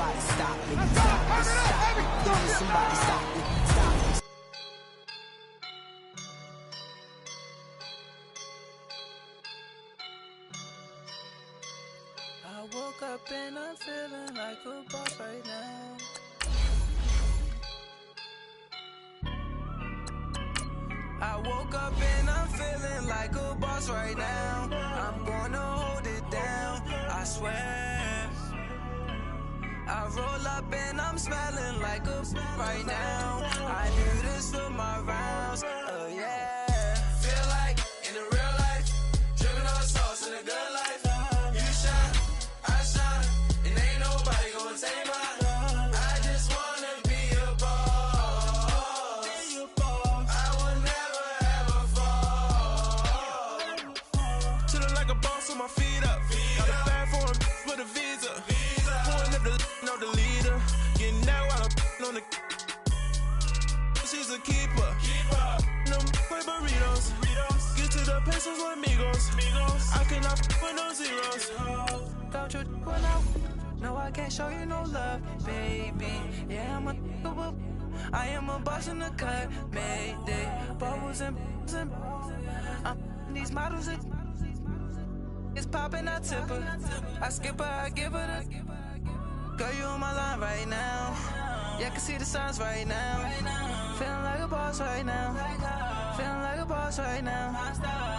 somebody stop me. Stop me, stop me. Please, somebody stop me. Stop me. I woke up and I'm feeling like a boss right now. I woke up and I'm feeling like a boss right now. I'm gonna hold it down, I swear. I roll up and I'm smelling like a right now. I do this for my rounds, yeah. Feel like in the real life, dripping on sauce in a good life. You shine, I shine, and ain't nobody gonna take mine. I just wanna be a boss. I will never ever fall. Chillin' like a boss with my feet up. Got a bag for him with a visa. Pulling up the know the leader. Getting out while I'm on the. She's a keeper. No play burritos. Get to the pesos with amigos. I cannot with no zeros. Don't you run out? No, I can't show you no love, baby. Yeah, I am a boss in the cut. Mayday. Bubbles and these models are. It's poppin', I tip her. I skip her, I give her the. Girl, you on my line right now. Yeah, I can see the signs right now. Feeling like a boss right now. Feeling like a boss right now.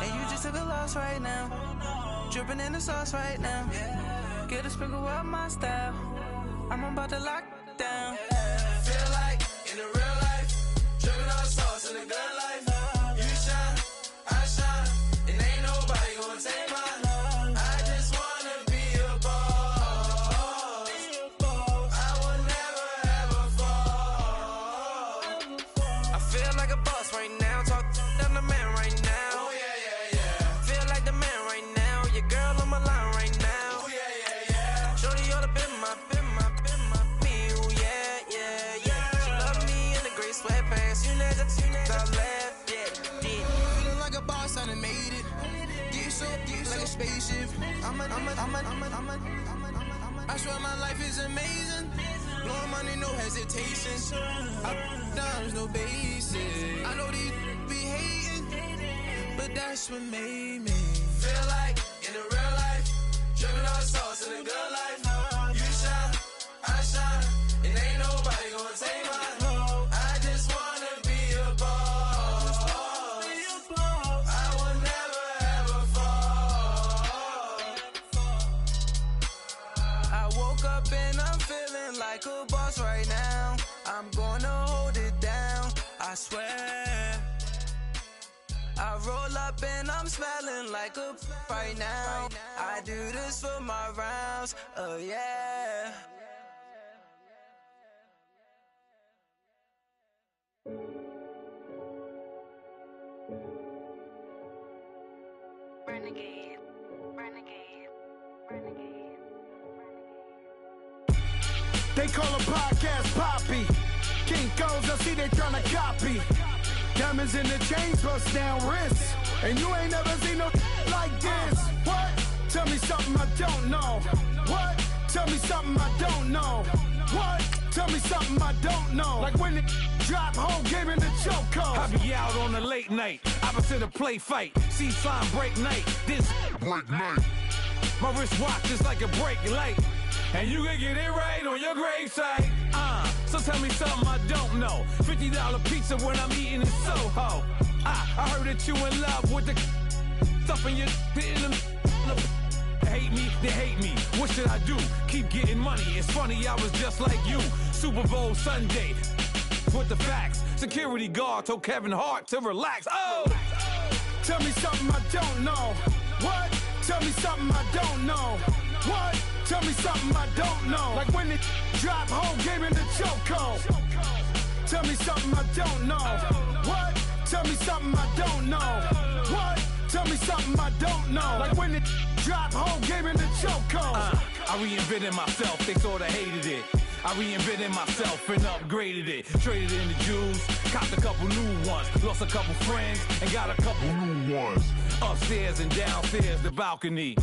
And you just took a loss right now. Dripping in the sauce right now. Get a sprinkle up my style. I'm about to lock down. Feel like in the real life, dripping on sauce in the good life. You shine, I shine, and ain't nobody gonna take mine. I just wanna be a boss. I will never ever fall. I feel like a boss right now. Talk to the man right now. Oh yeah, yeah, yeah. Feel like the man right now. Your girl on my line right now. Oh yeah, yeah, yeah. Shorty ought to be my me. Oh yeah, yeah, yeah. She love me in the gray sweatpants. You never I left, yeah. Feeling like a boss, I done made it. Get so like a spaceship. I swear my life is amazing. Blowing money, no hesitation. Up, downs, no basic. I know these be hating, but that's what made me feel like in the real life, dripping on sauce in the good life. You shine, I shine, and ain't nobody gonna take mine. I just wanna be a boss. I will never ever fall. I woke up and I'm feeling like a boss right now. I'm gonna hold it down, I swear. I roll up and I'm smelling like a right now. I do this for my rounds, yeah. Renegade, renegade, renegade, renegade. They call a podcast Poppy. Kinkos, I see they tryna copy. Diamonds in the chains, bust down wrists. And you ain't never seen no like this. What? Tell me something I don't know. What? Tell me something I don't know. What? Tell me something I don't know. Like when it drop, whole game in the chokehold. I be out on a late night, opposite a play fight. See sign break night, this break night. My wristwatch is like a break light. And you can get it right on your gravesite. So tell me something I don't know. $50 pizza when I'm eating in Soho. I heard that you in love with the stuff in your hate me, they hate me. What should I do? Keep getting money. It's funny, I was just like you. Super Bowl Sunday with the facts. Security guard told Kevin Hart to relax. Oh! Tell me something I don't know. What? Tell me something I don't know. What? Tell me something I don't know. Like when it drop, whole game in the chokehold. Tell me something I don't know. What? Tell me something I don't know. What? Tell me something I don't know. Like when it drop, whole game in the chokehold. I reinvented myself, they sorta hated it. I reinvented myself and upgraded it. Traded in the jewels, copped a couple new ones. Lost a couple friends and got a couple new ones. Upstairs and downstairs, the balcony.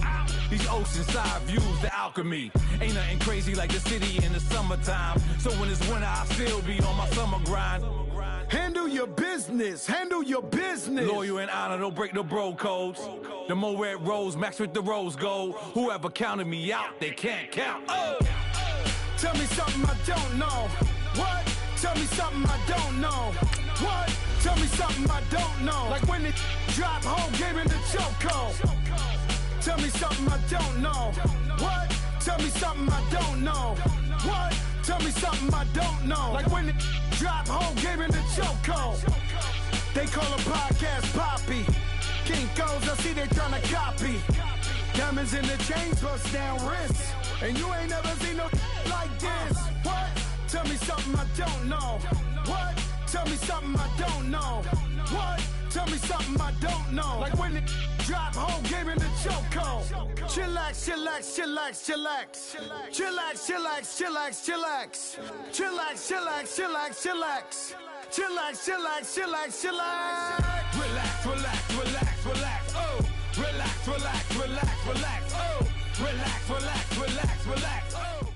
These oceanside views, the alchemy. Ain't nothing crazy like the city in the summertime. So when it's winter, I still be on my summer grind. Handle your business. Handle your business. Loyal and honor, don't break the bro codes. The more red rose, max with the rose gold. Whoever counted me out, they can't count. Oh! Tell me something I don't know. What? Tell me something I don't know. What? Tell me something I don't know. Like when it drop home, gave in the chokehold. Tell me something I don't know. What? Tell me something I don't know. What? Tell me something I don't know. Like when it drop home, gave in the chokehold. They call a podcast Poppy. Kinkos, I see they tryna copy. Diamonds in the chains, bust down wrists. And you ain't never seen no like this. What? Tell me something I don't know. What? Tell me something I don't know. What? Tell me something I don't know. Like when it drop home, gave in the chokehold. Chillax, chillax, chillax, chillax. Chillax, chillax, chillax, chillax. Chillax, chillax, chillax, chillax. Chillax, chillax, chillax, chillax. Relax, relax, relax, relax. Oh! Relax, relax, relax, relax. Oh! Relax, relax, relax, relax. Oh!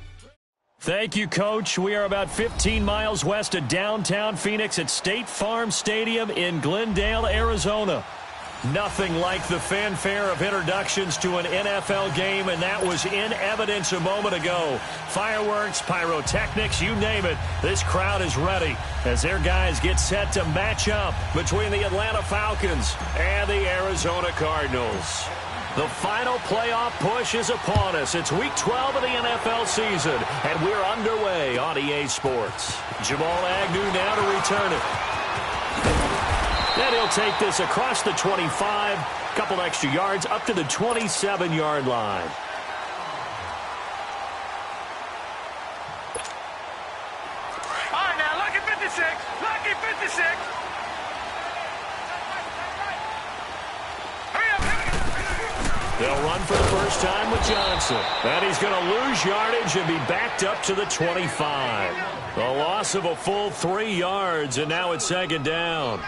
Thank you, Coach. We are about 15 miles west of downtown Phoenix at State Farm Stadium in Glendale, Arizona. Nothing like the fanfare of introductions to an NFL game, and that was in evidence a moment ago. Fireworks, pyrotechnics, you name it. This crowd is ready as their guys get set to match up between the Atlanta Falcons and the Arizona Cardinals. The final playoff push is upon us. It's Week 12 of the NFL season, and we're underway on EA Sports. Jamal Agnew now to return it. Then he'll take this across the 25, couple extra yards, up to the 27-yard line. All right, now, lucky 56. Lucky 56. They'll run for the first time with Johnson. And he's going to lose yardage and be backed up to the 25. A loss of a full 3 yards, and now it's second down.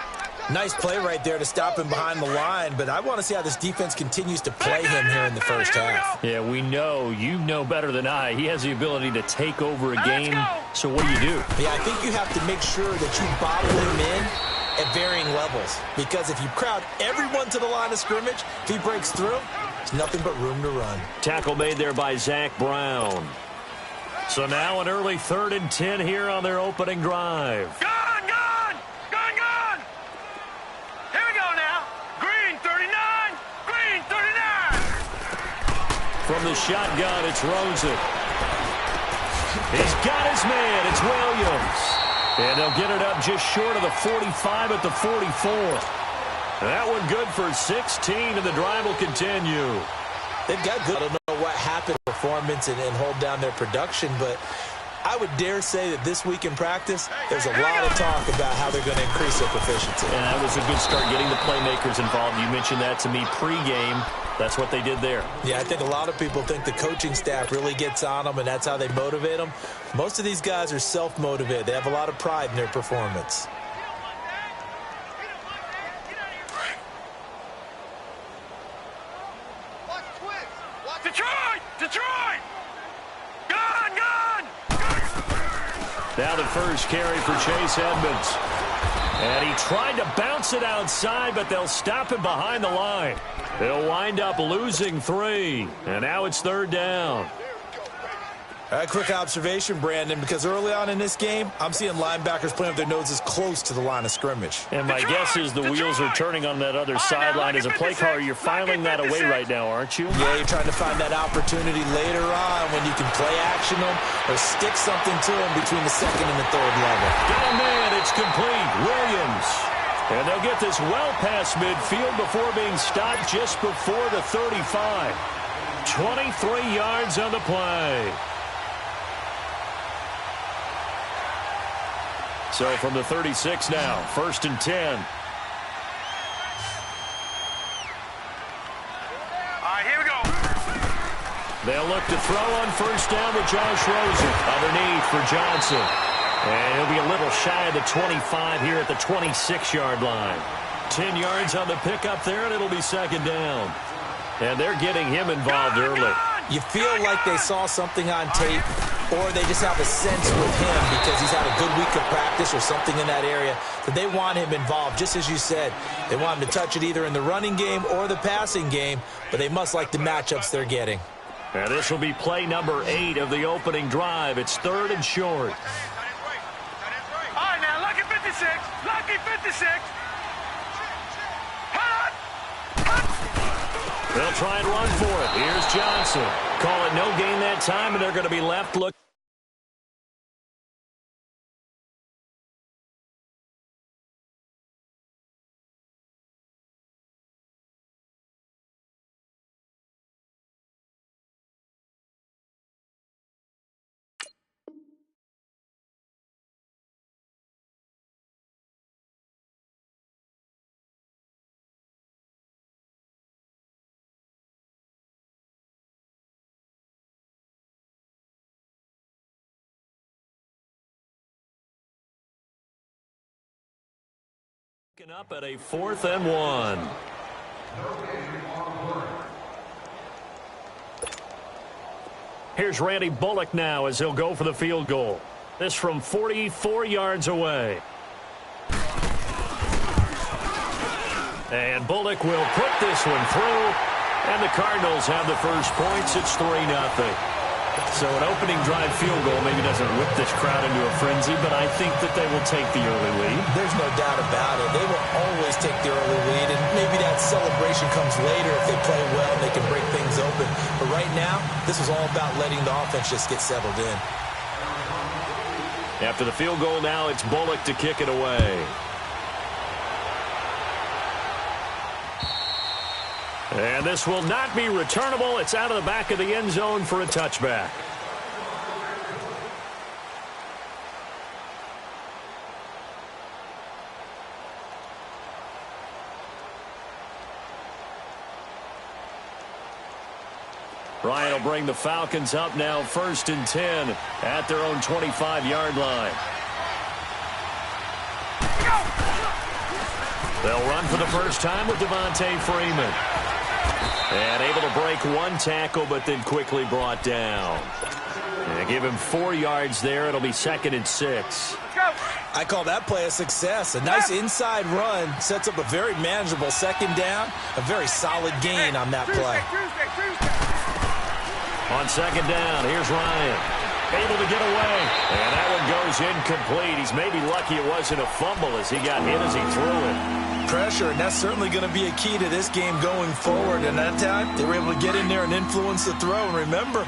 Nice play right there to stop him behind the line, but I want to see how this defense continues to play him here in the first half. Yeah, we know. You know better than I. He has the ability to take over a game. So what do? Yeah, I think you have to make sure that you bottle him in at varying levels, because if you crowd everyone to the line of scrimmage, if he breaks through, there's nothing but room to run. Tackle made there by Zach Brown. So now an early 3rd and 10 here on their opening drive. Gone, gone! Gone, gone! Here we go now. Green 39. Green 39. From the shotgun, it's Rosen. He's got his man. It's Williams. And they'll get it up just short of the 45 at the 44. That one good for 16, and the drive will continue. They've got good. I don't know what happened to performance and hold down their production, but I would dare say that this week in practice, there's a lot of talk about how they're going to increase their proficiency. And that was a good start getting the playmakers involved. You mentioned that to me pregame. That's what they did there. Yeah, I think a lot of people think the coaching staff really gets on them, and that's how they motivate them. Most of these guys are self-motivated. They have a lot of pride in their performance. Detroit! Detroit! Gone, gone! Now the first carry for Chase Edmonds. And he tried to bounce it outside, but they'll stop him behind the line. They'll wind up losing 3. And now it's 3rd down. A quick observation, Brandon, because early on in this game, I'm seeing linebackers playing with their noses close to the line of scrimmage. And my guess is the wheels are turning on that other sideline. As a play caller, you're filing that away right now, aren't you? Yeah, you're trying to find that opportunity later on when you can play action them or stick something to them between the 2nd and the 3rd level. Got a man, it's complete. Williams. And they'll get this well past midfield before being stopped just before the 35. 23 yards on the play. So from the 36 now, 1st and 10. All right, here we go. They'll look to throw on first down with Josh Rosen. Underneath for Johnson. And he'll be a little shy of the 25 here at the 26-yard line. 10 yards on the pickup there, and it'll be second down. And they're getting him involved early. You feel like they saw something on tape, or they just have a sense with him because he's had a good week of practice or something in that area that they want him involved. Just as you said, they want him to touch it either in the running game or the passing game, but they must like the matchups they're getting. And this will be play number 8 of the opening drive. It's 3rd and short. All right, now, lucky 56. Lucky 56. They'll try and run for it. Here's Johnson. Call it no gain that time, and they're going to be left looking. Up at a 4th and 1. Here's Randy Bullock now as he'll go for the field goal. This from 44 yards away. And Bullock will put this one through. And the Cardinals have the first points. It's 3-0. So an opening drive field goal maybe doesn't whip this crowd into a frenzy, but I think that they will take the early lead. There's no doubt about it. They will always take the early lead, and maybe that celebration comes later if they play well and they can break things open. But right now, this is all about letting the offense just get settled in. After the field goal now, it's Bullock to kick it away. And this will not be returnable. It's out of the back of the end zone for a touchback. Ryan will bring the Falcons up now 1st and 10 at their own 25-yard line. They'll run for the first time with Devontae Freeman. And able to break one tackle, but then quickly brought down. And give him 4 yards there. It'll be 2nd and 6. I call that play a success. A nice inside run sets up a very manageable 2nd down. A very solid gain on that play. On 2nd down, here's Ryan. Able to get away. And that one goes incomplete. He's maybe lucky it wasn't a fumble as he got hit as he threw it. Pressure, and that's certainly going to be a key to this game going forward. And that time, they were able to get in there and influence the throw. And remember,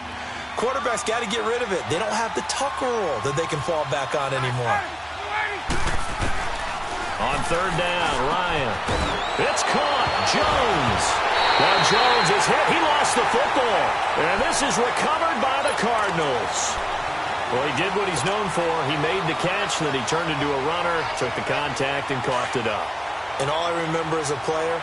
quarterbacks got to get rid of it. They don't have the Tucker rule that they can fall back on anymore. On 3rd down, Ryan. It's caught. Jones. Now Jones is hit. He lost the football. And this is recovered by the Cardinals. Well, he did what he's known for. He made the catch, then he turned into a runner, took the contact, and coughed it up. And all I remember as a player,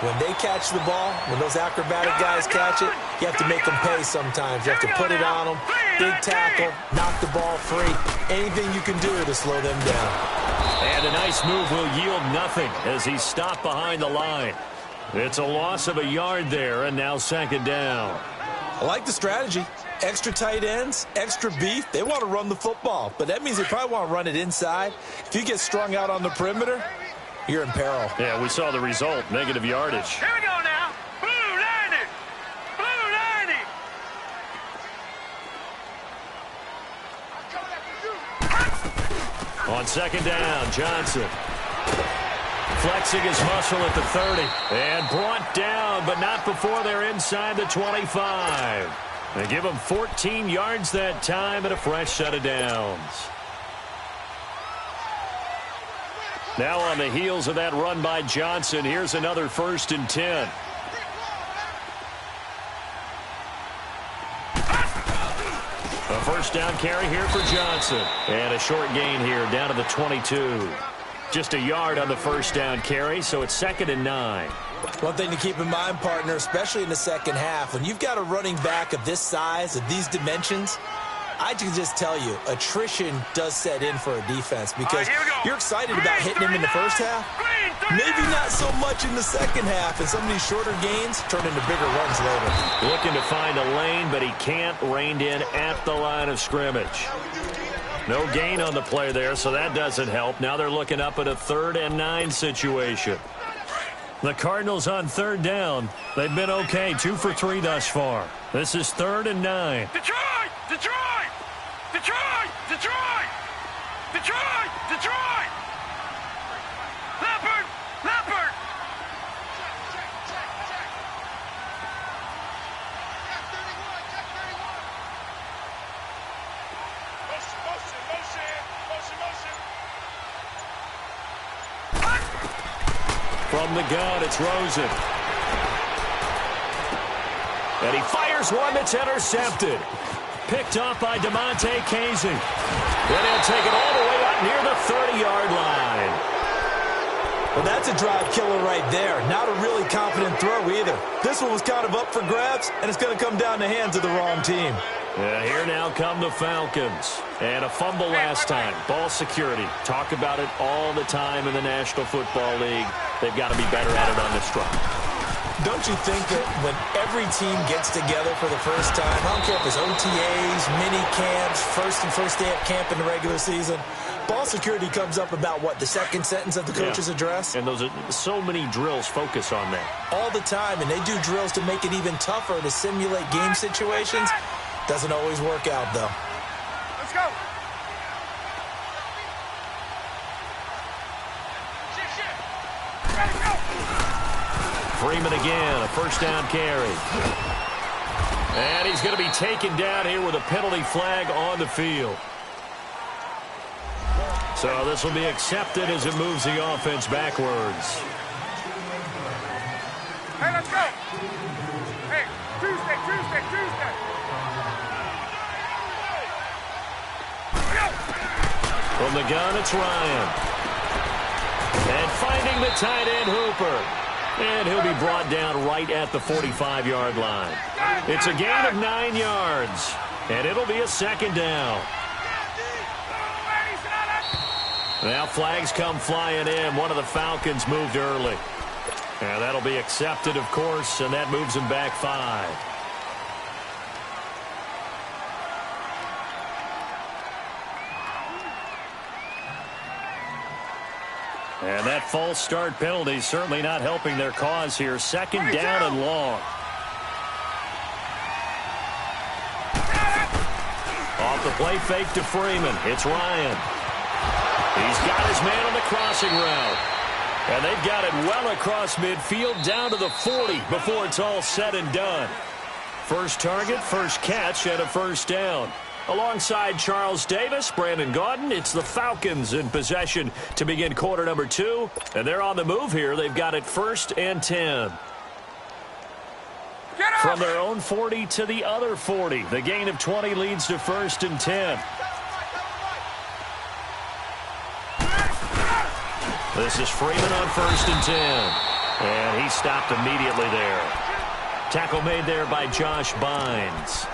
when they catch the ball, when those acrobatic guys catch it, you have to make them pay sometimes. You have to put it on them, big tackle, knock the ball free. Anything you can do to slow them down. And a nice move will yield nothing as he's stopped behind the line. It's a loss of a yard there, and now 2nd down. I like the strategy. Extra tight ends, extra beef. They want to run the football, but that means they probably want to run it inside. If you get strung out on the perimeter, you're in peril. Yeah, we saw the result, negative yardage. Here we go now. Blue 90. Blue 90. On 2nd down, Johnson. Flexing his muscle at the 30. And brought down, but not before they're inside the 25. They give him 14 yards that time and a fresh set of downs. Now on the heels of that run by Johnson, here's another 1st and 10. A first down carry here for Johnson. And a short gain here down to the 22. Just a yard on the first down carry, so it's 2nd and 9. One thing to keep in mind, partner, especially in the second half, when you've got a running back of this size, of these dimensions, I can just tell you, attrition does set in for a defense because you're excited about hitting him in the first half. Maybe not so much in the second half, and some of these shorter gains turn into bigger runs later. Looking to find a lane, but he can't. Reined in at the line of scrimmage. No gain on the play there, so that doesn't help. Now they're looking up at a 3rd and 9 situation. The Cardinals on 3rd down. They've been okay, 2 for 3 thus far. This is 3rd and 9. Detroit! Detroit! Detroit! Detroit! Detroit! Detroit! Leopard! Leopard! From the gun, it's Rosen. And he fires one that's intercepted. Picked off by DeMonte Casey. Then he'll take it all the way up near the 30-yard line. Well, that's a drive killer right there. Not a really confident throw either. This one was kind of up for grabs, and it's going to come down the hands of the wrong team. Yeah, here now come the Falcons. And a fumble last time. Ball security. Talk about it all the time in the National Football League. They've got to be better at it on this drive. Don't you think that when every team gets together for the first time, I don't care if it's OTAs, mini camps, first day of camp in the regular season, ball security comes up about, what, the second sentence of the coach's address? And those are so many drills focus on that. All the time, and they do drills to make it even tougher to simulate game situations. Doesn't always work out, though. Let's go! Freeman again, a first down carry. And he's going to be taken down here with a penalty flag on the field. So this will be accepted as it moves the offense backwards. Hey, let's go! Hey, Tuesday! From the gun, it's Ryan. And finding the tight end, Hooper. And he'll be brought down right at the 45-yard line. It's a gain of 9 yards. And it'll be a second down. Now flags come flying in. One of the Falcons moved early. And that'll be accepted, of course, and that moves them back 5. And that false start penalty certainly not helping their cause here. Second down and long. Off the play fake to Freeman. It's Ryan. He's got his man on the crossing route. And they've got it well across midfield down to the 40 before it's all said and done. First target, first catch, and a first down. Alongside Charles Davis, Brandon Gaudin, it's the Falcons in possession to begin quarter number 2. And they're on the move here. They've got it 1st and 10. From their own 40 to the other 40. The gain of 20 leads to 1st and 10. This is Freeman on 1st and 10. And he stopped immediately there. Tackle made there by Josh Bynes.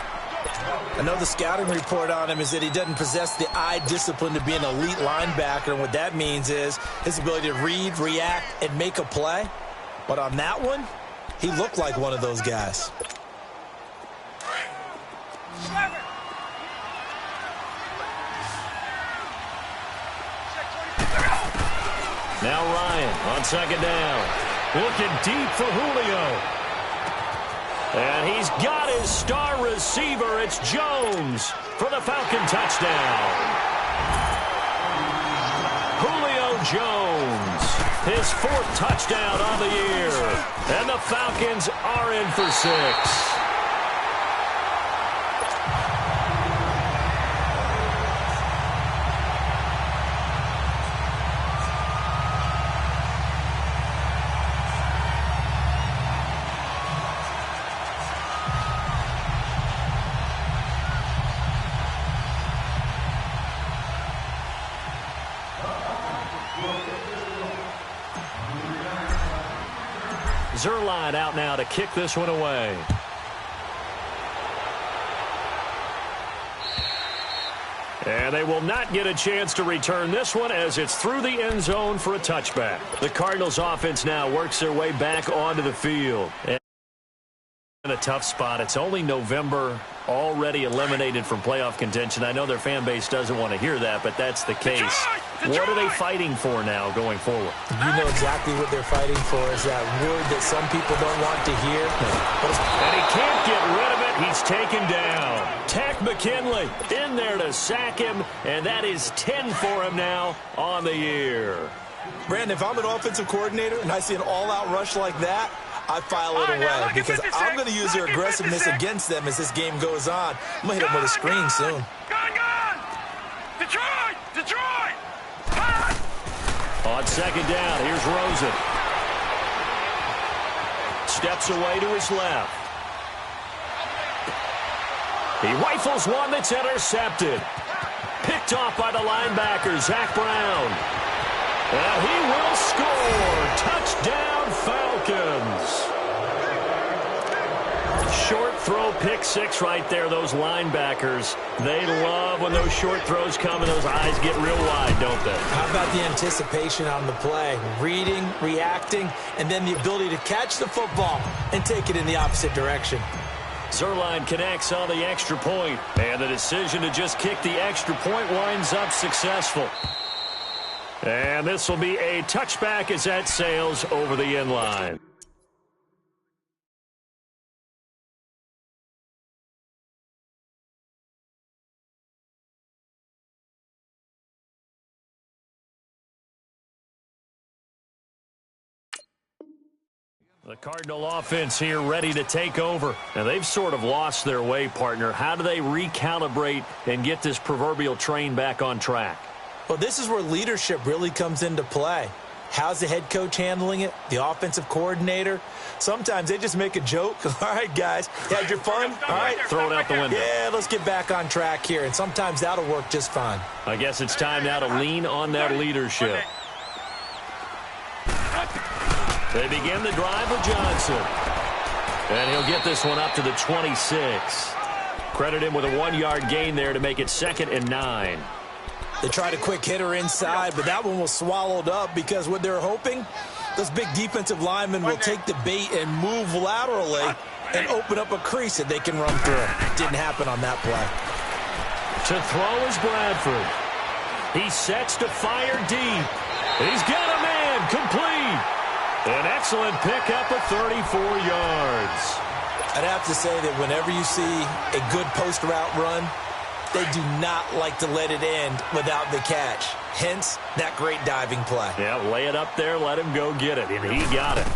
I know the scouting report on him is that he doesn't possess the eye discipline to be an elite linebacker, and what that means is his ability to read, react, and make a play. But on that one, he looked like one of those guys. Now Ryan on second down. Looking deep for Julio. And he's got his star receiver. It's Jones for the Falcon touchdown. Julio Jones, his 4th touchdown on the year. And the Falcons are in for 6. Zuerlein out now to kick this one away. And they will not get a chance to return this one as it's through the end zone for a touchback. The Cardinals offense now works their way back onto the field. And in a tough spot. It's only November, already eliminated from playoff contention. I know their fan base doesn't want to hear that, but that's the case. What are they fighting for now going forward? You know exactly what they're fighting for, is that word that some people don't want to hear. And he can't get rid of it. He's taken down. Takk McKinley in there to sack him, and that is 10 for him now on the year. Brandon, if I'm an offensive coordinator and I see an all-out rush like that, I file it away because I'm going to use their aggressiveness against them as this game goes on. I'm going to hit them with a screen soon. Gone! Detroit! Detroit! On second down, here's Rosen. Steps away to his left. He rifles one that's intercepted. Picked off by the linebacker, Zach Brown. And he will score. Touchdown, Falcons. Short throw, pick six right there. Those linebackers, they love when those short throws come and those eyes get real wide, don't they? How about the anticipation on the play? Reading, reacting, and then the ability to catch the football and take it in the opposite direction. Zuerlein connects on the extra point, and the decision to just kick the extra point winds up successful. And this will be a touchback as that sails over the end line. The Cardinal offense here ready to take over. Now, they've sort of lost their way, partner. How do they recalibrate and get this proverbial train back on track? Well, this is where leadership really comes into play. How's the head coach handling it? The offensive coordinator? Sometimes they just make a joke. All right, guys, you had your fun? All right. Throw it out the window. Yeah, let's get back on track here, and sometimes that'll work just fine. I guess it's time now to lean on that leadership. They begin the drive with Johnson. And he'll get this one up to the 26. Credit him with a 1-yard gain there to make it 2nd and 9. They tried a quick hitter inside, but that one was swallowed up because what they're hoping, those big defensive linemen will take the bait and move laterally and open up a crease that they can run through. Didn't happen on that play. To throw is Bradford. He sets to fire deep. He's got a man complete. An excellent pickup of 34 yards. I'd have to say that whenever you see a good post route run, they do not like to let it end without the catch. Hence, that great diving play. Yeah, lay it up there, let him go get it, and he got it.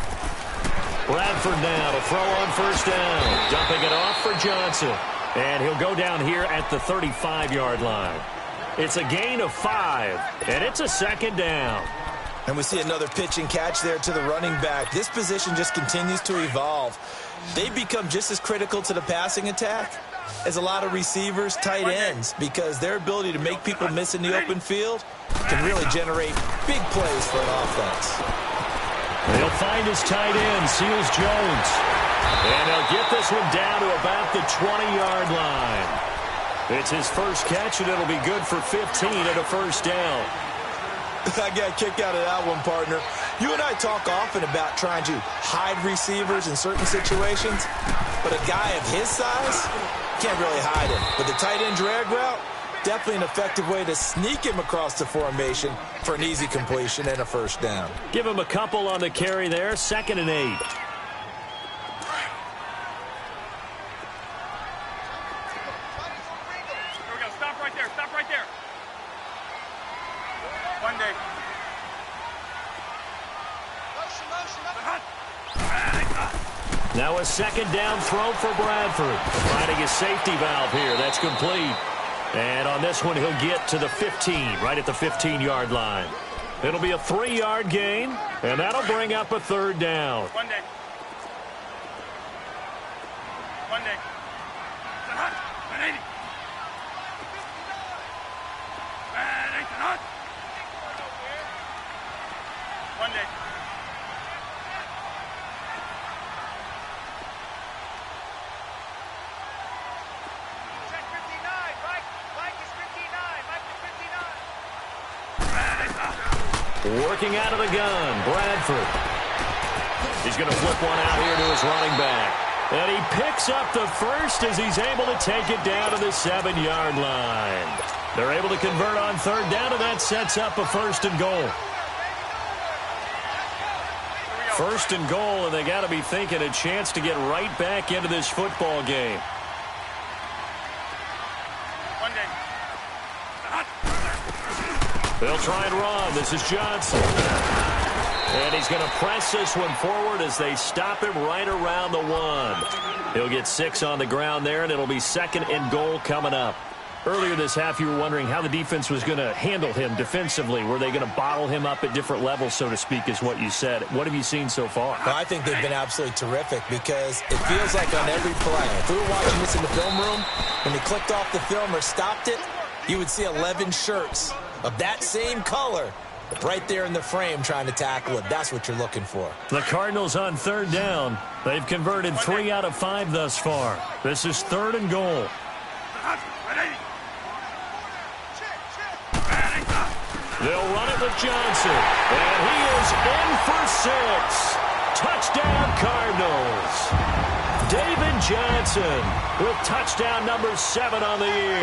Bradford now to throw on first down. Dumping it off for Johnson. And he'll go down here at the 35-yard line. It's a gain of 5, and it's a 2nd down. And we see another pitch and catch there to the running back. This position just continues to evolve. They become just as critical to the passing attack as a lot of receivers, tight ends, because their ability to make people miss in the open field can really generate big plays for an offense. He'll find his tight end, Seals Jones. And they'll get this one down to about the 20-yard line. It's his first catch, and it'll be good for 15 and a first down. I got a kick out of that one, partner. You and I talk often about trying to hide receivers in certain situations, but a guy of his size can't really hide him. But the tight end drag route, definitely an effective way to sneak him across the formation for an easy completion and a first down. Give him a couple on the carry there, 2nd and 8. Here we go. Stop right there. Stop right there. One day. Now a 2nd down throw for Bradford. Finding a safety valve here. That's complete. And on this one, he'll get to the 15, right at the 15-yard line. It'll be a 3-yard gain, and that'll bring up a 3rd down. One day. One day. 180. One day. Working out of the gun, Bradford. He's going to flip one out here to his running back. And he picks up the first as he's able to take it down to the 7-yard line. They're able to convert on third down, and that sets up a 1st and goal. 1st and goal, and they got to be thinking a chance to get right back into this football game. They'll try and run. This is Johnson. And he's going to press this one forward as they stop him right around the 1. He'll get 6 on the ground there, and it'll be 2nd and goal coming up. Earlier this half, you were wondering how the defense was going to handle him defensively. Were they going to bottle him up at different levels, so to speak, is what you said. What have you seen so far? Well, I think they've been absolutely terrific because it feels like on every play, if we were watching this in the film room, when they clicked off the film or stopped it, you would see 11 shirts of that same color right there in the frame trying to tackle it. That's what you're looking for. The Cardinals on third down. They've converted 3 out of 5 thus far. This is 3rd and goal. They'll run it with Johnson. And he is in for 6. Touchdown, Cardinals. David Johnson with touchdown number 7 on the year.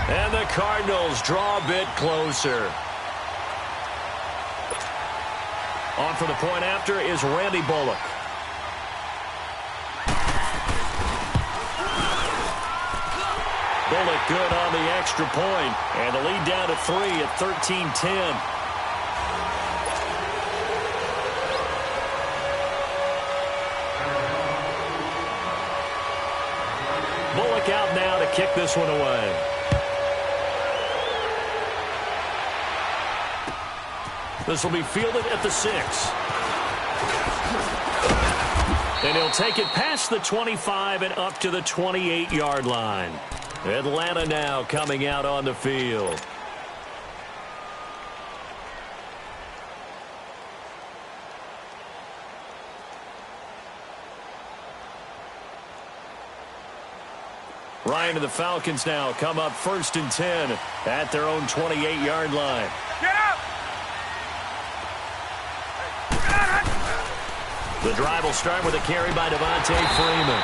And the Cardinals draw a bit closer. On for the point after is Randy Bullock. Bullock good on the extra point, and the lead down to 3 at 13-10. Bullock out now to kick this one away. This will be fielded at the 6. And he'll take it past the 25 and up to the 28-yard line. Atlanta now coming out on the field. Ryan and the Falcons now come up 1st and 10 at their own 28-yard line. Get up! The drive will start with a carry by Devontae Freeman.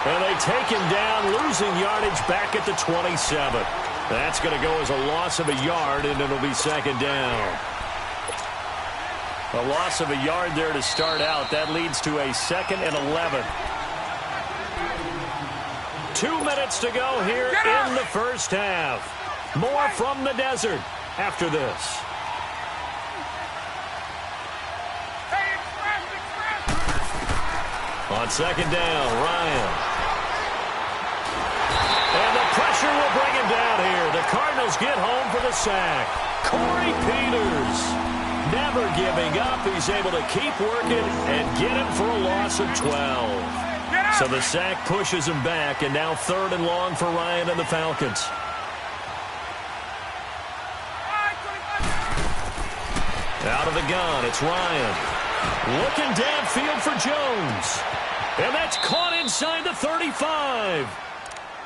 And they take him down, losing yardage back at the 27. That's going to go as a loss of a yard, and it'll be 2nd down. A loss of a yard there to start out. That leads to a 2nd and 11. 2 minutes to go here in the first half. More from the desert after this. On 2nd down, Ryan. And the pressure will bring him down here. The Cardinals get home for the sack. Corey Peters never giving up. He's able to keep working and get him for a loss of 12. So the sack pushes him back, and now 3rd and long for Ryan and the Falcons. Out of the gun, it's Ryan. Looking downfield for Jones. And that's caught inside the 35.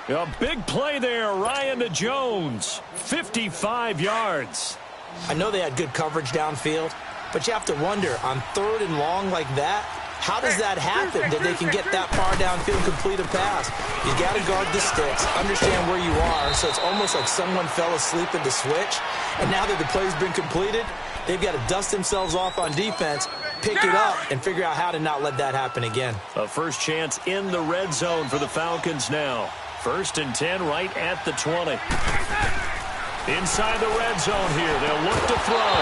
A big play there, Ryan to Jones. 55 yards. I know they had good coverage downfield, but you have to wonder, on 3rd and long like that, how does that happen that they can get that far downfield and complete a pass? You got to guard the sticks, understand where you are, so it's almost like someone fell asleep at the switch, and now that the play's been completed, they've got to dust themselves off on defense, pick it up, and figure out how to not let that happen again. A first chance in the red zone for the Falcons now. 1st and 10 right at the 20. Inside the red zone here. They'll look to throw.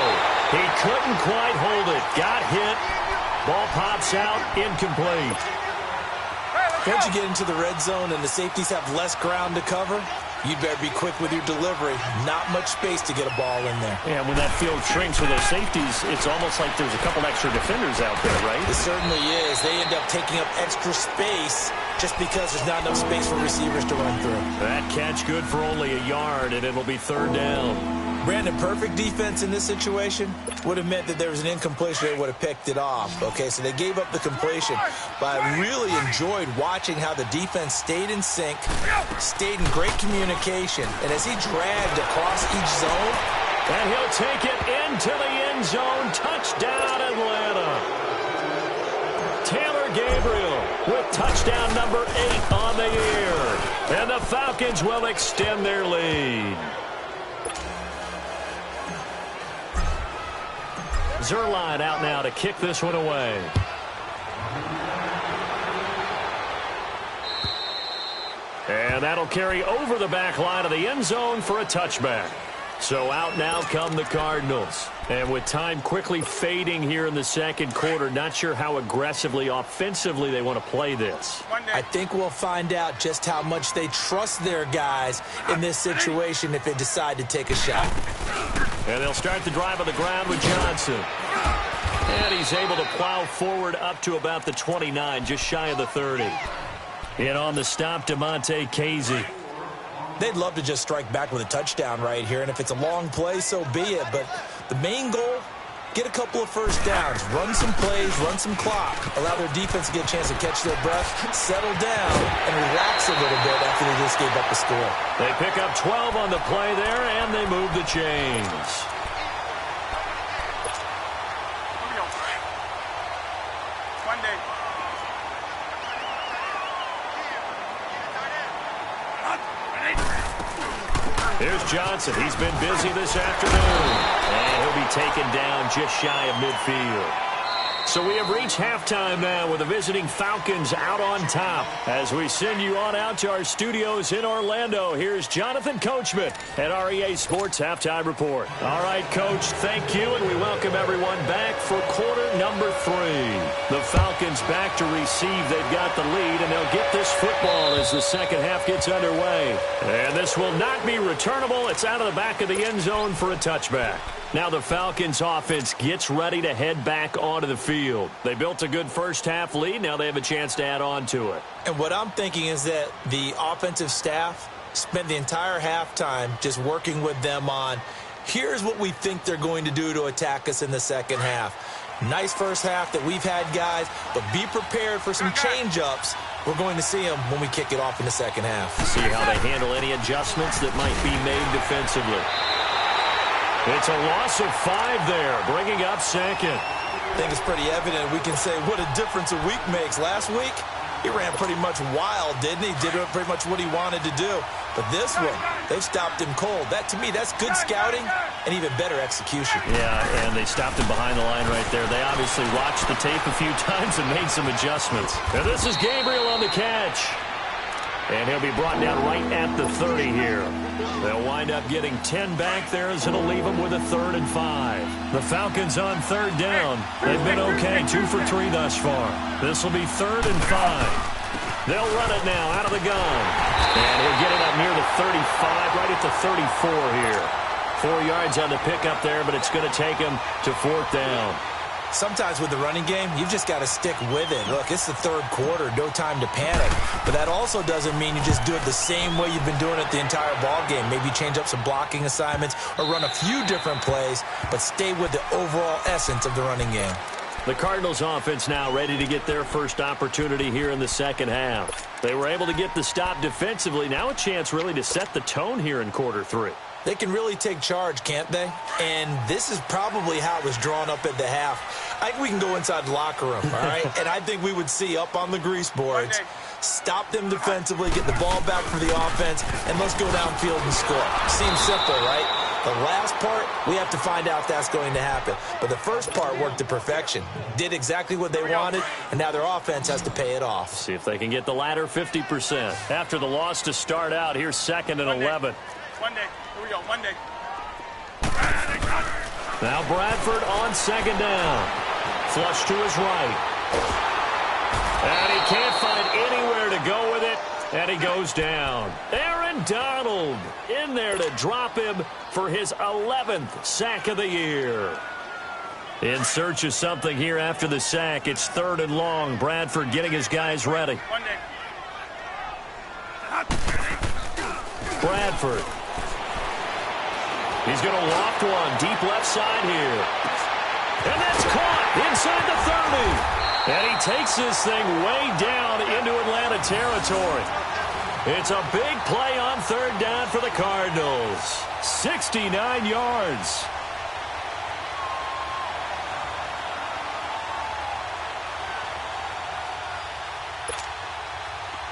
He couldn't quite hold it. Got hit. Ball pops out. Incomplete. Once you get into the red zone and the safeties have less ground to cover, you'd better be quick with your delivery. Not much space to get a ball in there. Yeah, when that field shrinks with those safeties, it's almost like there's a couple extra defenders out there, right? It certainly is. They end up taking up extra space just because there's not enough space for receivers to run through. That catch good for only a yard, and it'll be 3rd down. Brandon, perfect defense in this situation would have meant that there was an incompletion. They would have picked it off. Okay, so they gave up the completion. But I really enjoyed watching how the defense stayed in sync, stayed in great communication. And as he dragged across each zone, And he'll take it into the end zone. Touchdown, Atlanta. Taylor Gabriel with touchdown number 8 on the year. And the Falcons will extend their lead. Zerline out now to kick this one away. And that'll carry over the back line of the end zone for a touchback. So out now come the Cardinals. And with time quickly fading here in the second quarter, not sure how aggressively, offensively they want to play this. I think we'll find out just how much they trust their guys in this situation if they decide to take a shot. And they'll start the drive on the ground with Johnson. And he's able to plow forward up to about the 29, just shy of the 30. And on the stop, Demonte Casey. They'd love to just strike back with a touchdown right here, and if it's a long play, so be it. But the main goal, get a couple of first downs, run some plays, run some clock, allow their defense to get a chance to catch their breath, settle down, and relax a little bit after they just gave up the score. They pick up 12 on the play there, and they move the chains. Here's Johnson. He's been busy this afternoon. And he'll be taken down just shy of midfield. So we have reached halftime now with the visiting Falcons out on top. As we send you on out to our studios in Orlando, here's Jonathan Coachman at REA Sports Halftime Report. All right, Coach, thank you, and we welcome everyone back for quarter number 3. The Falcons back to receive. They've got the lead, and they'll get this football as the second half gets underway. And this will not be returnable. It's out of the back of the end zone for a touchback. Now the Falcons offense gets ready to head back onto the field. They built a good first half lead. Now they have a chance to add on to it. And what I'm thinking is that the offensive staff spent the entire halftime just working with them on, here's what we think they're going to do to attack us in the second half. Nice first half that we've had, guys, but be prepared for some change-ups. We're going to see them when we kick it off in the second half. See how they handle any adjustments that might be made defensively. It's a loss of 5 there, bringing up second. I think it's pretty evident. We can say what a difference a week makes. Last week, he ran pretty much wild, didn't he? Did pretty much what he wanted to do. But this one, they've stopped him cold. That, to me, that's good scouting and even better execution. Yeah, and they stopped him behind the line right there. They obviously watched the tape a few times and made some adjustments. And this is Gabriel on the catch. And he'll be brought down right at the 30 here. They'll wind up getting 10 back there as it'll leave them with a 3rd and 5. The Falcons on 3rd down. They've been okay, 2 for 3 thus far. This will be 3rd and 5. They'll run it now out of the gun. And he'll get it up near the 35, right at the 34 here. 4 yards on the pickup there, but it's going to take him to 4th down. Sometimes with the running game, you've just got to stick with it. Look, it's the 3rd quarter, no time to panic. But that also doesn't mean you just do it the same way you've been doing it the entire ball game. Maybe change up some blocking assignments or run a few different plays, but stay with the overall essence of the running game. The Cardinals offense now ready to get their first opportunity here in the second half. They were able to get the stop defensively. Now a chance really to set the tone here in quarter 3. They can really take charge, can't they? And this is probably how it was drawn up at the half. I think we can go inside the locker room, all right? And I think we would see up on the grease boards, stop them defensively, get the ball back for the offense, and let's go downfield and score. Seems simple, right? The last part, we have to find out if that's going to happen. But the first part worked to perfection. Did exactly what they wanted, and now their offense has to pay it off. See if they can get the latter 50%. After the loss to start out, here's 2nd and 11. One day. Here we go. One day. Now Bradford on 2nd down. Flush to his right. And he can't find anywhere to go with it. And he goes down. Aaron Donald in there to drop him for his 11th sack of the year. In search of something here after the sack. It's 3rd and long. Bradford getting his guys ready. One day. Bradford. He's going to loft one deep left side here. And that's caught inside the 30. And he takes this thing way down into Atlanta territory. It's a big play on third down for the Cardinals. 69 yards.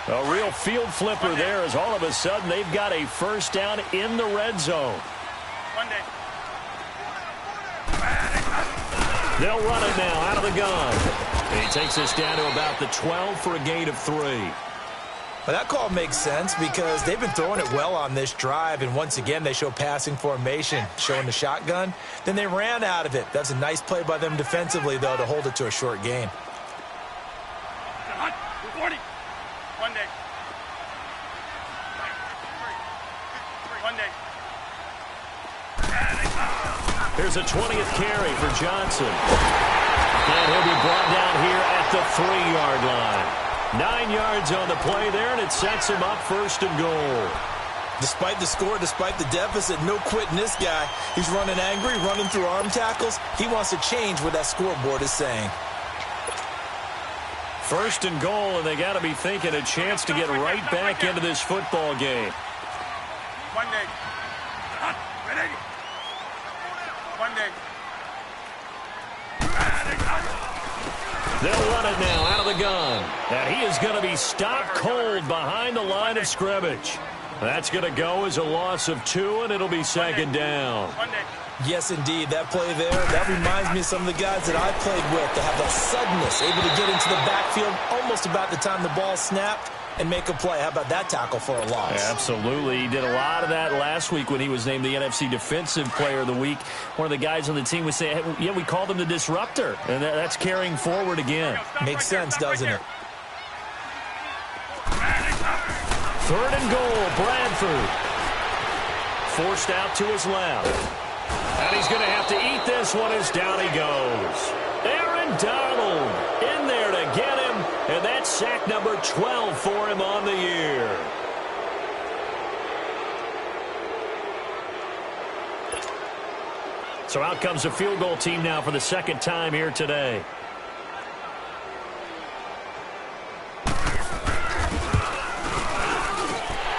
A real field flipper there as all of a sudden they've got a first down in the red zone. They'll run it now out of the gun. He takes us down to about the 12 for a gain of 3. Well, that call makes sense because they've been throwing it well on this drive, and once again they show passing formation, showing the shotgun. Then they ran out of it. That's a nice play by them defensively, though, to hold it to a short gain. Here's a 20th carry for Johnson. And he'll be brought down here at the 3-yard line. 9 yards on the play there, and it sets him up first and goal. Despite the score, despite the deficit, no quitting this guy. He's running angry, running through arm tackles. He wants to change what that scoreboard is saying. First and goal, and they got to be thinking a chance to get right back into this football game. They'll run it now out of the gun. And he is going to be stopped cold behind the line of scrimmage. That's going to go as a loss of 2, and it'll be second down. Yes, indeed. That play there, that reminds me of some of the guys that I played with that have that suddenness, able to get into the backfield almost about the time the ball snapped and make a play. How about that tackle for a loss? Yeah, absolutely. He did a lot of that last week when he was named the NFC Defensive Player of the Week. One of the guys on the team would say, hey, yeah, we called him the disruptor. And that's carrying forward again. Makes sense, doesn't it? Third and goal, Bradford. Forced out to his left. And he's going to have to eat this one as down he goes. Aaron Donald in there to get him. And that's sack number 12 for him on the year. So out comes the field goal team now for the second time here today.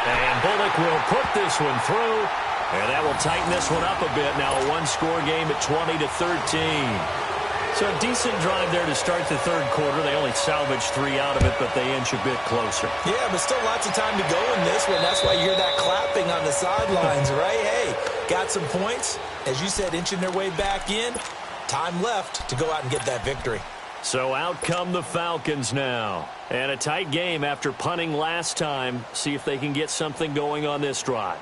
And Bullock will put this one through. And that will tighten this one up a bit. Now a one-score game at 20-13. So a decent drive there to start the third quarter. They only salvaged 3 out of it, but they inch a bit closer. Yeah, but still lots of time to go in this one. That's why you hear that clapping on the sidelines, right? Hey, got some points. As you said, inching their way back in. Time left to go out and get that victory. So out come the Falcons now. And a tight game after punting last time. See if they can get something going on this drive.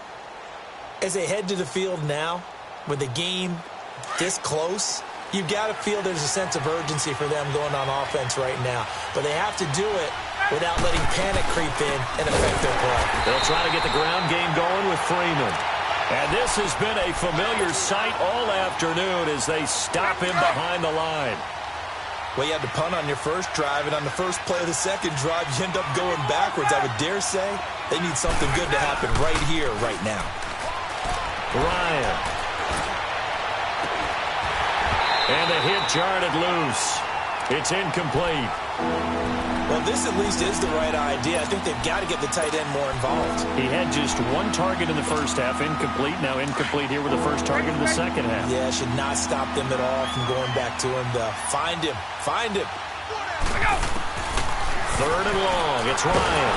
As they head to the field now, with the game this close, you've got to feel there's a sense of urgency for them going on offense right now. But they have to do it without letting panic creep in and affect their play. They'll try to get the ground game going with Freeman. And this has been a familiar sight all afternoon as they stop him behind the line. Well, you had to punt on your first drive, and on the first play of the second drive, you end up going backwards. I would dare say they need something good to happen right here, right now. Ryan. And the hit jarred it loose. It's incomplete. Well, this at least is the right idea. I think they've got to get the tight end more involved. He had just 1 target in the first half, incomplete. Now incomplete here with the first target in the second half. Yeah, should not stop them at all from going back to him. Find him. Find him. Third and long. It's Ryan.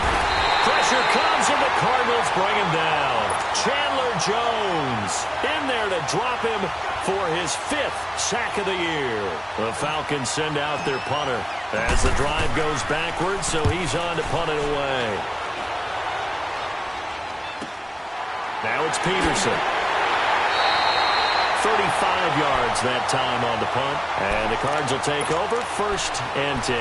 Pressure comes, and the Cardinals bring him down. Chandler Jones in there to drop him for his 5th sack of the year. The Falcons send out their punter as the drive goes backwards, so he's on to punt it away. Now it's Peterson. 35 yards that time on the punt, and the Cards will take over 1st and 10.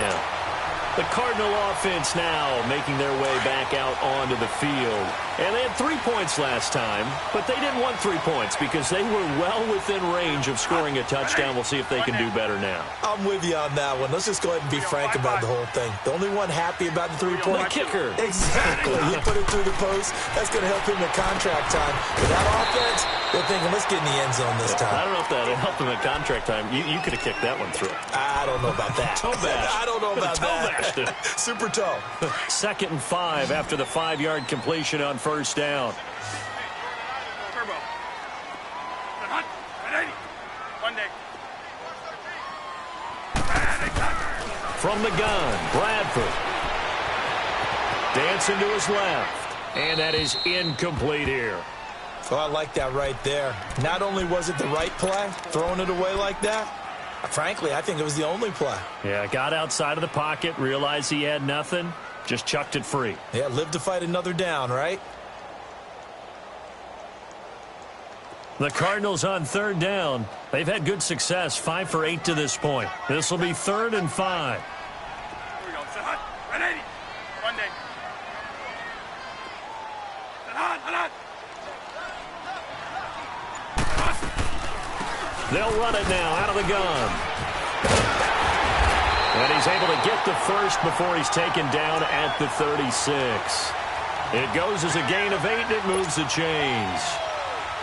The Cardinal offense now making their way back out onto the field. And they had 3 points last time, but they didn't want 3 points because they were well within range of scoring a touchdown. We'll see if they can do better now. I'm with you on that one. Let's just go ahead and be frank about the whole thing. The only one happy about the 3-point. The kicker. Exactly. He put it through the post. That's going to help him in contract time. But that offense, they're thinking, let's get in the end zone this time. I don't know if that'll help him in contract time. You could have kicked that one through. I don't know about that. Toe bash. I don't know about that. Super toe. 2nd and 5 after the 5-yard completion on first down. Turbo. Hot. 180. 1 day. From the gun, Bradford. Dancing to his left. And that is incomplete here. Oh, I like that right there. Not only was it the right play, throwing it away like that, frankly, I think it was the only play. Yeah, got outside of the pocket, realized he had nothing, just chucked it free. Yeah, live to fight another down, right? The Cardinals on 3rd down. They've had good success, 5 for 8 to this point. This will be 3rd and 5. Here we go. Set hot. 180. 1 day. Set hot. Hot. They'll run it now out of the gun. And he's able to get the first before he's taken down at the 36. It goes as a gain of 8, and it moves the chains.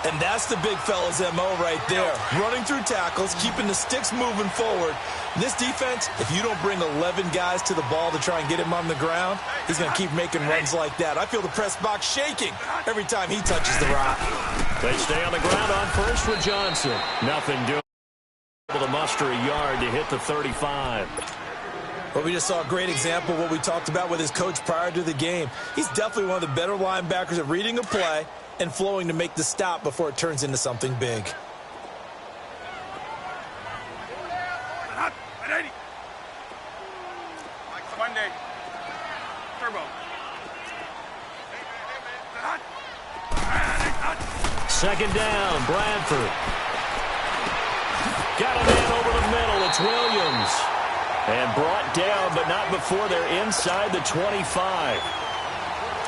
And that's the big fella's MO right there. Running through tackles, keeping the sticks moving forward. This defense, if you don't bring 11 guys to the ball to try and get him on the ground, he's going to keep making runs like that. I feel the press box shaking every time he touches the rock. They stay on the ground on first with Johnson. Nothing doing. Able to muster a yard to hit the 35. Well, we just saw a great example of what we talked about with his coach prior to the game. He's definitely one of the better linebackers at reading a play and flowing to make the stop before it turns into something big. Hot. 180. 1 day. Turbo. Hot. 2nd down, Bradford. Got a man over the middle. It's Williams. And brought down, but not before they're inside the 25.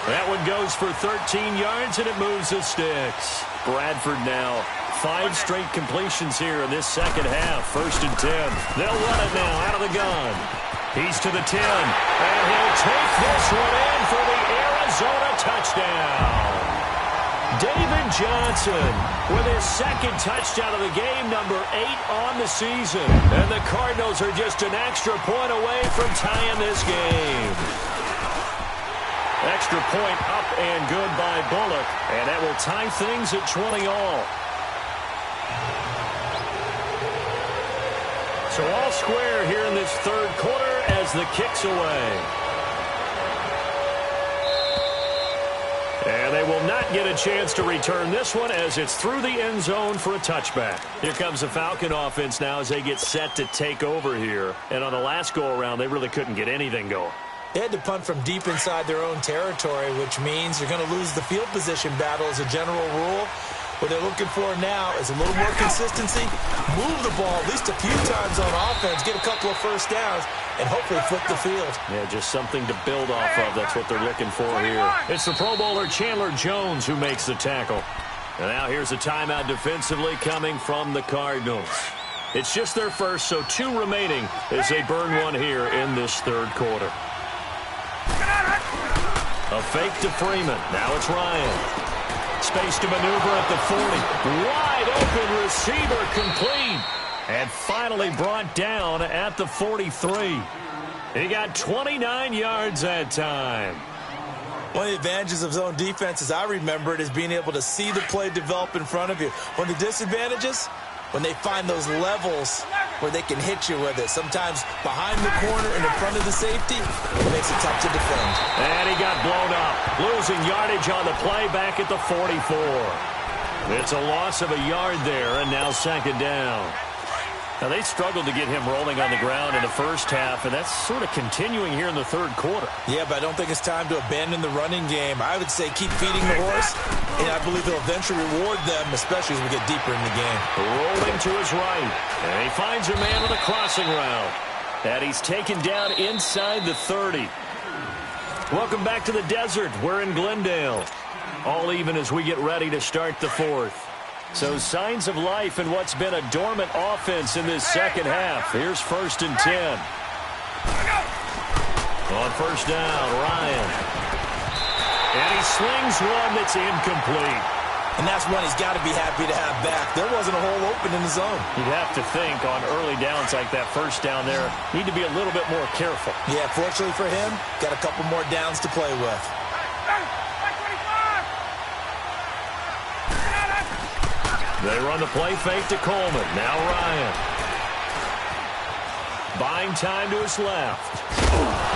That one goes for 13 yards, and it moves the sticks. Bradford now, 5 straight completions here in this second half. 1st and 10. They'll run it now out of the gun. He's to the 10, and he'll take this one in for the Arizona touchdown. David Johnson with his 2nd touchdown of the game, number 8 on the season. And the Cardinals are just an extra point away from tying this game. Extra point up and good by Bullock. And that will tie things at 20 all. So all square here in this 3rd quarter as the kick's away. And they will not get a chance to return this one as it's through the end zone for a touchback. Here comes the Falcon offense now as they get set to take over here. And on the last go-around, they really couldn't get anything going. They had to punt from deep inside their own territory, which means you're going to lose the field position battle as a general rule. What they're looking for now is a little more consistency, move the ball at least a few times on offense, get a couple of first downs, and hopefully flip the field. Yeah, just something to build off of. That's what they're looking for here. It's the Pro Bowler Chandler Jones who makes the tackle. And now here's a timeout defensively coming from the Cardinals. It's just their first, so 2 remaining as they burn one here in this 3rd quarter. A fake to Freeman. Now it's Ryan. Space to maneuver at the 40. Wide open receiver complete. And finally brought down at the 43. He got 29 yards that time. One of the advantages of zone defense, as I remember it, is being able to see the play develop in front of you. One of the disadvantages, when they find those levels where they can hit you with it. Sometimes behind the corner and in front of the safety, it makes it tough to defend. And he got blown up, losing yardage on the play back at the 44. It's a loss of a yard there, and now 2nd down. Now, they struggled to get him rolling on the ground in the first half, and that's sort of continuing here in the 3rd quarter. Yeah, but I don't think it's time to abandon the running game. I would say keep feeding the horse, and I believe they'll eventually reward them, especially as we get deeper in the game. Rolling to his right, and he finds a man with a crossing route. And he's taken down inside the 30. Welcome back to the desert. We're in Glendale. All even as we get ready to start the fourth. So signs of life in what's been a dormant offense in this second half. Here's 1st and 10. On 1st down, Ryan. And he slings one that's incomplete. And that's one he's got to be happy to have back. There wasn't a hole open in the zone. You'd have to think on early downs like that 1st down there, need to be a little bit more careful. Yeah, fortunately for him, got a couple more downs to play with. They run the play fake to Coleman. Now Ryan. Buying time to his left.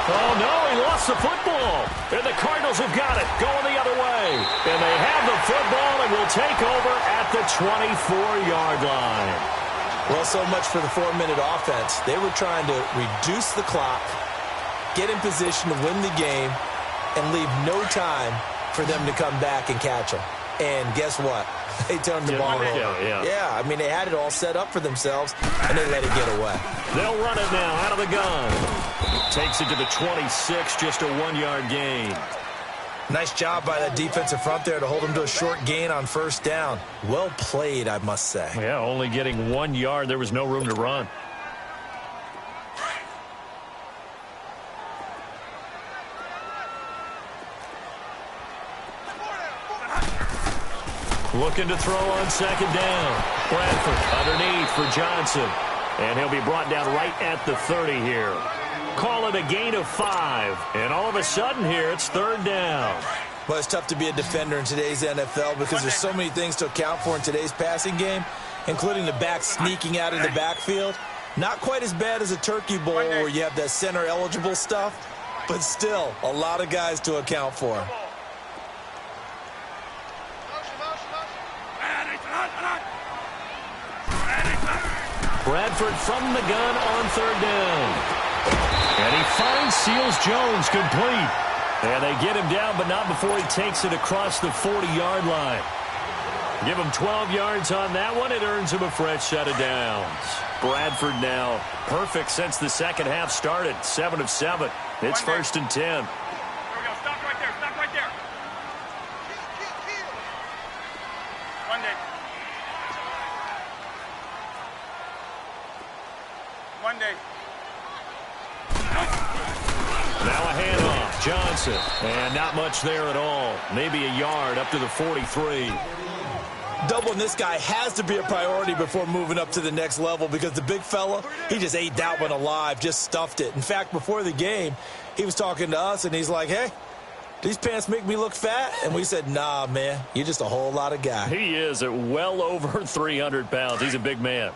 Oh, no, he lost the football. And the Cardinals have got it, going the other way. And they have the football and will take over at the 24-yard line. Well, so much for the 4-minute offense. They were trying to reduce the clock, get in position to win the game, and leave no time for them to come back and catch them. And guess what? They turned the ball over. Yeah, I mean, they had it all set up for themselves, and they let it get away. They'll run it now out of the gun. Takes it to the 26, just a 1-yard gain. Nice job by that defensive front there to hold them to a short gain on 1st down. Well played, I must say. Yeah, only getting 1 yard. There was no room to run. Looking to throw on 2nd down. Bradford underneath for Johnson. And he'll be brought down right at the 30 here. Call it a gain of 5. And all of a sudden here, it's 3rd down. Well, it's tough to be a defender in today's NFL because there's so many things to account for in today's passing game, including the back sneaking out of the backfield. Not quite as bad as a turkey bowl where you have that center-eligible stuff, but still a lot of guys to account for. Bradford from the gun on 3rd down. And he finds Seals-Jones complete. And they get him down, but not before he takes it across the 40-yard line. Give him 12 yards on that one. It earns him a fresh set of downs. Bradford now perfect since the second half started. 7 of 7. It's 1st and 10. There we go. Stop right there. Stop right there. Monday. Now a handoff. Johnson. And not much there at all. Maybe a yard up to the 43. Doubling this guy has to be a priority before moving up to the next level because the big fella, he just ate that one alive, just stuffed it. In fact, before the game, he was talking to us, and he's like, hey, these pants make me look fat? And we said, nah, man, you're just a whole lot of guy. He is at well over 300 pounds. He's a big man.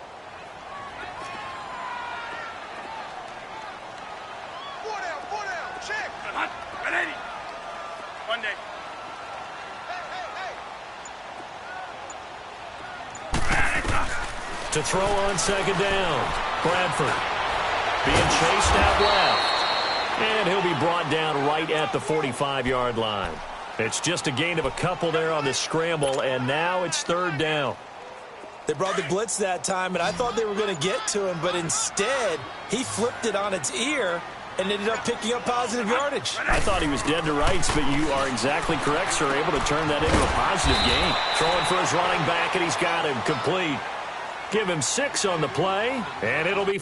To throw on 2nd down. Bradford being chased out left. And he'll be brought down right at the 45-yard line. It's just a gain of a couple there on the scramble, and now it's 3rd down. They brought the blitz that time, and I thought they were going to get to him, but instead he flipped it on its ear and ended up picking up positive yardage. I thought he was dead to rights, but you are exactly correct, sir. Able to turn that into a positive gain. Throwing for his running back, and he's got him complete. Give him 6 on the play, and it'll be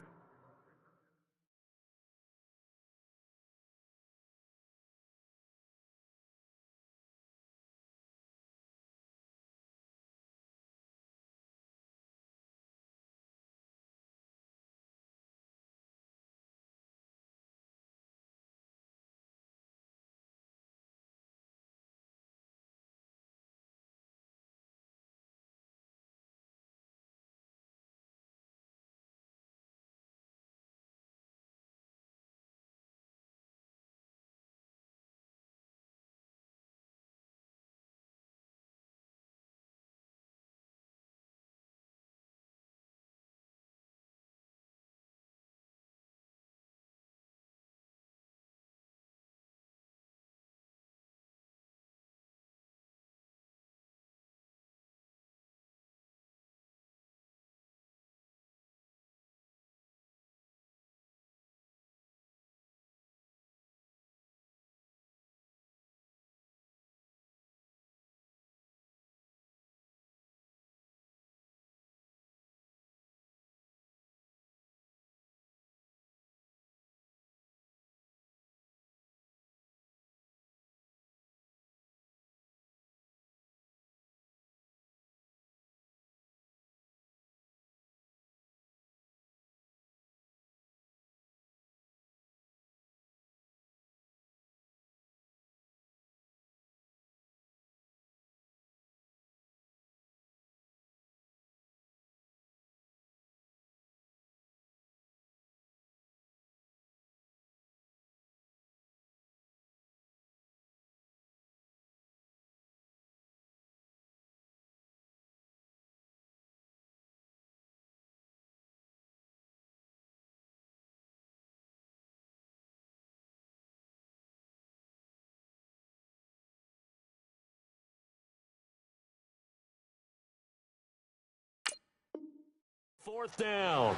4th down.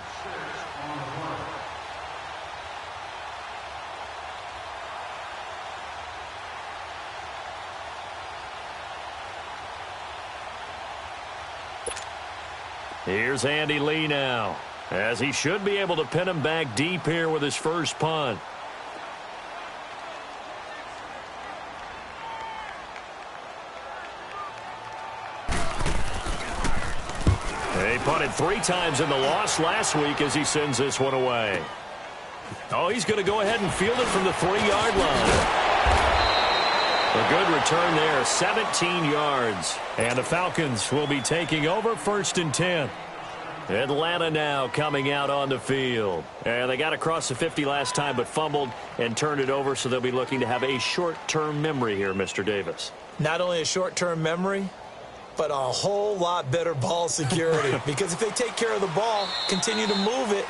Here's Andy Lee now, as he should be able to pin him back deep here with his first punt. He punted 3 times in the loss last week as he sends this one away. Oh, he's going to go ahead and field it from the 3-yard line. A good return there, 17 yards. And the Falcons will be taking over 1st and 10. Atlanta now coming out on the field. And they got across the 50 last time but fumbled and turned it over, so they'll be looking to have a short-term memory here, Mr. Davis. Not only a short-term memory, but a whole lot better ball security. Because if they take care of the ball, continue to move it,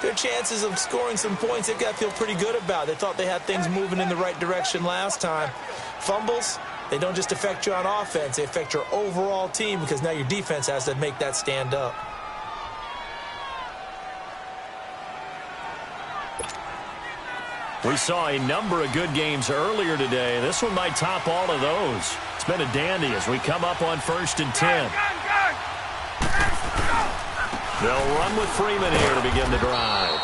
their chances of scoring some points, they've got to feel pretty good about. They thought they had things moving in the right direction last time. Fumbles, they don't just affect you on offense. They affect your overall team because now your defense has to make that stand up. We saw a number of good games earlier today. This one might top all of those. It's been a dandy as we come up on 1st and 10. They'll run with Freeman here to begin the drive.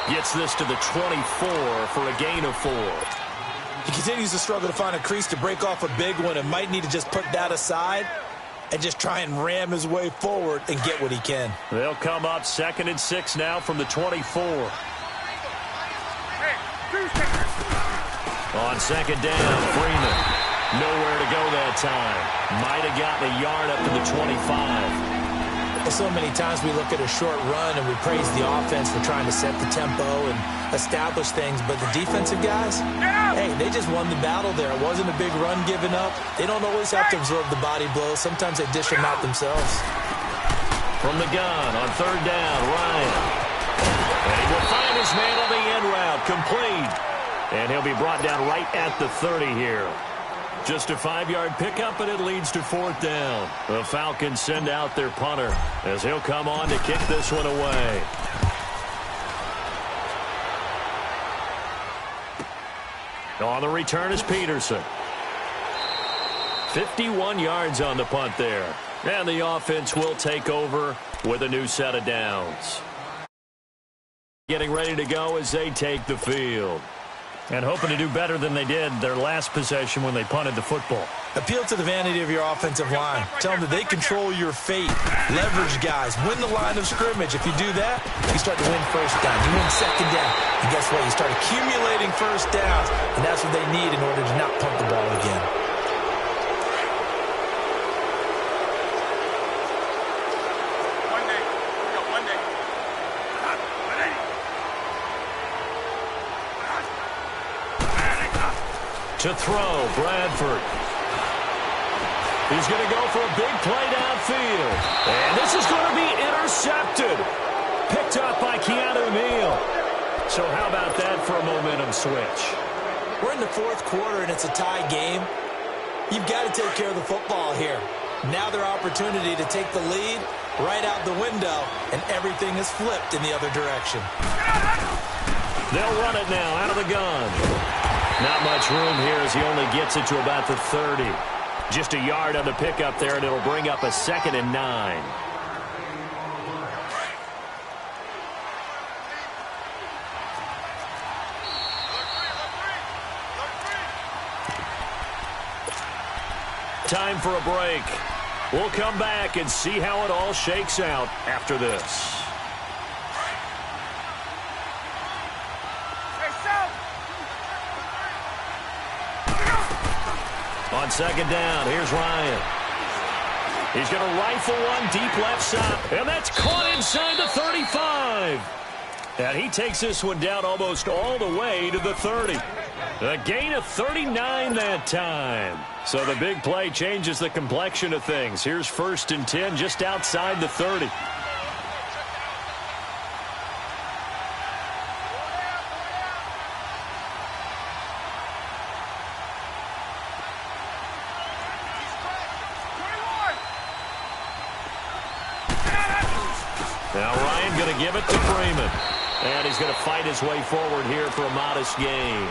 Gets this to the 24 for a gain of 4. He continues to struggle to find a crease to break off a big one and might need to just put that aside and just try and ram his way forward and get what he can. They'll come up 2nd and 6 now from the 24. On 2nd down, Freeman. Nowhere to go that time. Might have gotten a yard up to the 25. So many times we look at a short run and we praise the offense for trying to set the tempo and establish things, but the defensive guys, hey, they just won the battle there. It wasn't a big run given up. They don't always have to absorb the body blows. Sometimes they dish them out themselves. From the gun on 3rd down, Ryan. And he will find his man on the end route, complete. And he'll be brought down right at the 30 here. Just a 5-yard pickup, and it leads to 4th down. The Falcons send out their punter as he'll come on to kick this one away. On the return is Peterson. 51 yards on the punt there. And the offense will take over with a new set of downs. Getting ready to go as they take the field. And hoping to do better than they did their last possession when they punted the football. Appeal to the vanity of your offensive line. Tell them that they control your fate. Leverage guys. Win the line of scrimmage. If you do that, you start to win 1st down. You win 2nd down. And guess what? You start accumulating 1st downs. And that's what they need in order to not punt the ball again. To throw, Bradford. He's going to go for a big play downfield. And this is going to be intercepted. Picked up by Keanu Neal. So how about that for a momentum switch? We're in the 4th quarter, and it's a tie game. You've got to take care of the football here. Now their opportunity to take the lead right out the window, and everything is flipped in the other direction. They'll run it now out of the gun. Not much room here as he only gets it to about the 30. Just a yard on the pickup there, and it'll bring up a 2nd and 9. Time for a break. We'll come back and see how it all shakes out after this. On 2nd down, here's Ryan. He's going to rifle one deep left side, and that's caught inside the 35. And he takes this one down almost all the way to the 30. A gain of 39 that time. So the big play changes the complexion of things. Here's 1st and 10 just outside the 30. Now Ryan going to give it to Freeman. And he's going to fight his way forward here for a modest gain.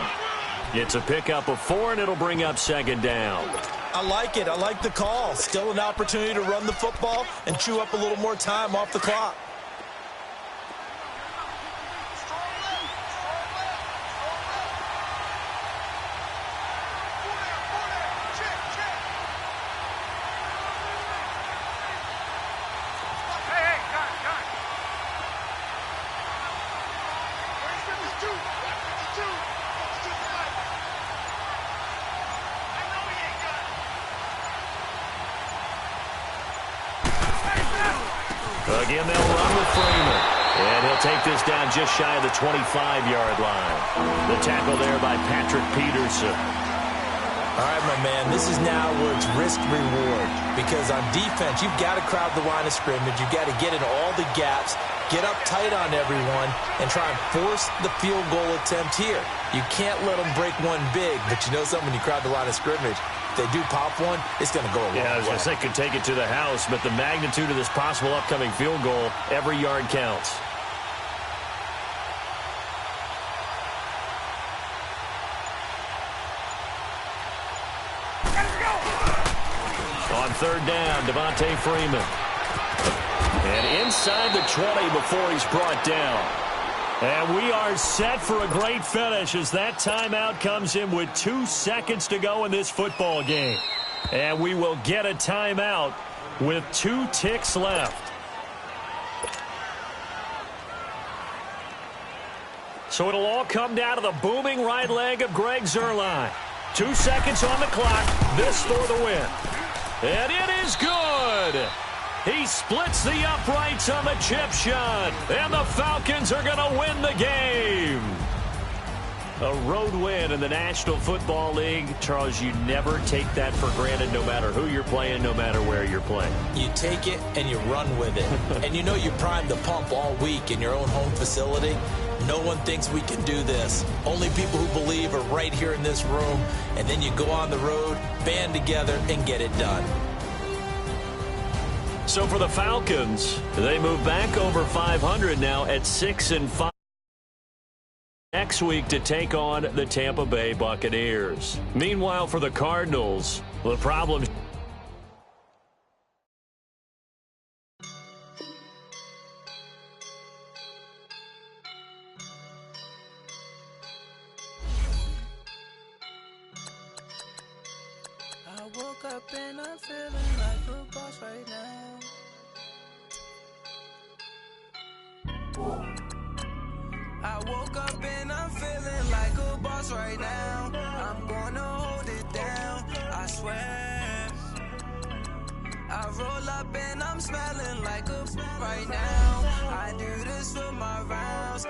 It's a pickup of 4, and it'll bring up second down. I like it. I like the call. Still an opportunity to run the football and chew up a little more time off the clock. Again, they'll run with Freeman. And he'll take this down just shy of the 25-yard line. The tackle there by Patrick Peterson. All right, my man, this is now where it's risk-reward. Because on defense, you've got to crowd the line of scrimmage. You've got to get in all the gaps, get up tight on everyone, and try and force the field goal attempt here. You can't let them break one big, but you know something, when you crowd the line of scrimmage, if they do pop one, it's going to go a long way. Yeah, I was going to say could take it to the house, but the magnitude of this possible upcoming field goal, every yard counts. On third down, Devontae Freeman. And inside the 20 before he's brought down. And we are set for a great finish as that timeout comes in with 2 seconds to go in this football game. And we will get a timeout with 2 ticks left. So it'll all come down to the booming right leg of Greg Zuerlein. 2 seconds on the clock. This for the win. And it is good. He splits the uprights on the chip shot. And the Falcons are going to win the game. A road win in the National Football League. Charles, you never take that for granted no matter who you're playing, no matter where you're playing. You take it and you run with it. And you know you primed the pump all week in your own home facility. No one thinks we can do this. Only people who believe are right here in this room. And then you go on the road, band together, and get it done. So for the Falcons, they move back over 500 now at 6-5. Next week to take on the Tampa Bay Buccaneers. Meanwhile, for the Cardinals, the problem. I woke up and I'm feeling like a boss right now. I woke up and I'm feeling like a boss right now. I'm gonna hold it down, I swear. I roll up and I'm smelling like a right now. I do this for my rounds.